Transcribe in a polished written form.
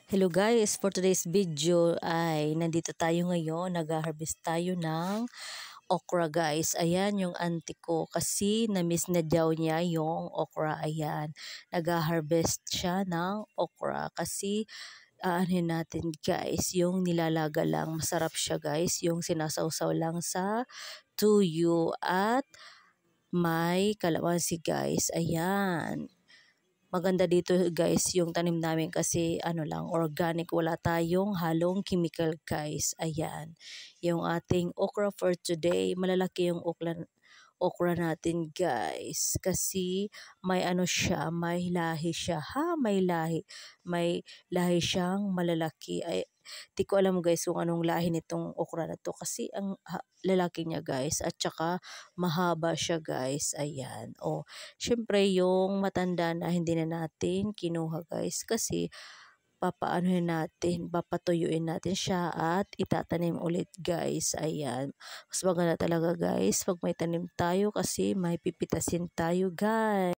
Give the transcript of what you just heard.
Hello guys, for today's video ay nandito tayo ngayon, nag-harvest tayo ng okra guys. Ayan yung auntie ko kasi na-miss na daw niya yung okra. Ayan, nag-harvest siya ng okra kasi aanhin natin guys, yung nilalaga lang. Masarap siya guys, yung sinasawsaw lang sa tuyo at may kalamansi guys. Ayan. Maganda dito guys yung tanim namin kasi ano lang organic, wala tayong halong chemical guys. Ayan. Yung ating okra for today, malalaki yung okra natin guys kasi may ano siya, may lahi siya. May lahi. May lahi siyang malalaki. Ay, di ko alam guys kung anong lahi nitong okra na to kasi ang lalaki niya guys at saka mahaba siya guys. Ayan. O, syempre yung matanda na hindi na natin kinuha guys kasi papaanohin natin, papatuyuin natin siya at itatanim ulit guys. Ayan. Mas maganda talaga guys pag may tanim tayo kasi may pipitasin tayo guys.